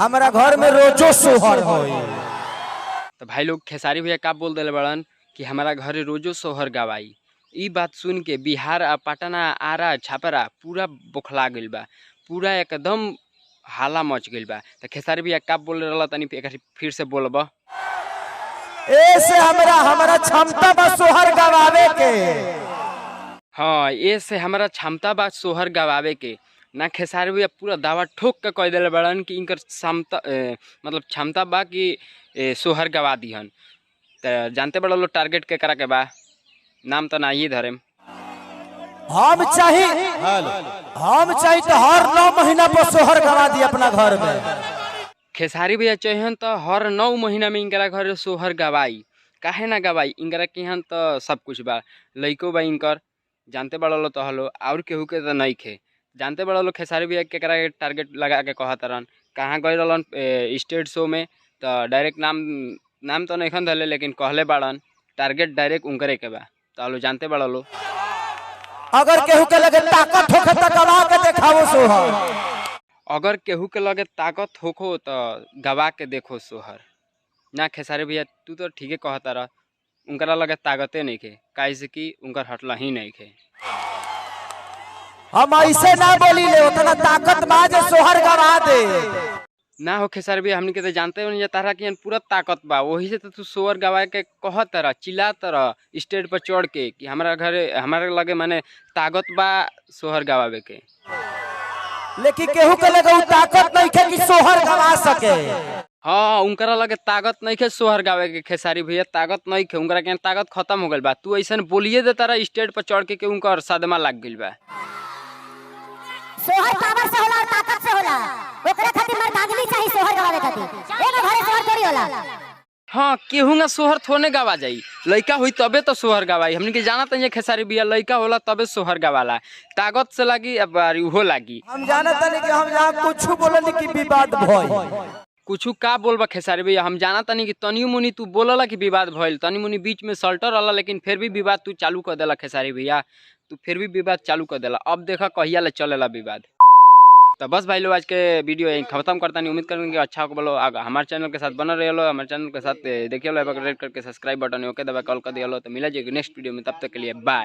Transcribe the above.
हमारा घर में रोजो सोहर होई। तो भाई लोग खेसारी भैया का बोल दिले बड़न कि हमारा घर रोजो सोहर गवाई। ई बात सुन के बिहार आ पटना आरा छापरा पूरा बोखला गइल बा, पूरा एकदम हाला मच गइल बा। तो खेसारी भैया का बोल रहा तनी फिर से बोलब। ऐसे हमारा क्षमता बा सोहर गवावे के। हाँ, ये से हमारा क्षमता बा सोहर गवावे के। ना खेसारी भैया पूरा दावा ठोक के कह दिले बड़न कि इनकर क्षमता मतलब क्षमता बा कि सोहर गवा दिहन। तो जानते बड़ा लोग टारगेट के करा के बा, नाम तो ना ही धरे। हम चाहिए तो हर 9 महीना पर सोहर गवा दी अपना घर में। खेसारी भैया चाहिए तो हर 9 महीना में इनकरा घर सोहर गवाई। काहे ना गवाई, इनकरा के यहाँ तो सब कुछ बा, लइको बा इनकर। जानते बड़ा लो तो हलो और केहू के तो नहीं खे। जानते बड़ा लो खेसारी भैया के करा के टारगेट लगा के कहत रहन, कहाँ गए रहन स्टेट शो में। तो डायरेक्ट नाम तो नहीं धले, लेकिन कहले बाड़न टारगेट डायरेक्ट उनकरे के बा। तो लो जानते बड़ा लो, अगर केहू के लगे ताकत होखे त गवा के देखाओ सोहर। अगर केहू के लगे ताकत होखो तो गवा के देखो सोहर। ना खेसारी भैया तू तो ठीके कहता रह, उनकरा लगे ताकते नहीं खे, काहे से कि उनकर हटला ही नहीं खे। हम ऐसे ना बोली ले, उतना ताकत बा जे सोहर गवा दे। ना हो खेसारी भैया, हमनी के तो जानते हो नहीं तारा कि पूरा ताकत बा, वही से तो तू सोहर गवा के कहत रह, चिल्लात रह स्टेज पर चढ़ के कि हमारे लगे माने ताकत बा सोहर गवावे के। लेकिन केहू के लगे ताकत नहीं खे कि सोहर गवा सके। हाँ, उनकरा लगे ताकत नहीं खे सोहर गावे के। खेसारी भैया ताकत नहीं खे, उनकरा के ताकत खत्म हो गइल बा। तू ऐसा बोलिए दे तारा स्टेज पर चढ़ के उनकर सदमा लग गइल बा। सोहर पावर से होला और ताकत से होला, ओकरे खातिर मर्दांगनी चाहिए सोहर गवावे खातिर। एगो घरे सोहर थोड़ी होला। हाँ, केहू ना सोहर थोने गवा जाई, लइका हुई तबे तो सोहर गवाई। हमनी के जानत है खेसारी भैया लइका होला तबे सोहर गवाला, ताकत से लागी अब उहो लागी। हम जानत नहीं कि हम यहाँ कुछ बोलनी कि विवाद भइल। कुछ का बोलबा खेसारी भैया, हम जानत नहीं कि तनी मुनी तू बोलला कि विवाद भइल, तनी मुनी बीच में सल्टर रहला, लेकिन फिर भी विवाद तू चालू कर देला खेसारी भैया। तू फिर भी विवाद चालू कर देला, अब देखा कहिया ले चलेला विवाद। तो बस भाई लोग आज के वीडियो यहीं खत्म करता नहीं। उम्मीद करेंगे अच्छा हो बोलो, हमारे चैनल के साथ बना रहे लो, हमारे चैनल के साथ देखिए लो, रेड करके सब्सक्राइब बटन ओके दबा कॉल कर दिया लो। तो मिला जाएगी नेक्स्ट वीडियो में, तब तक के लिए बाय।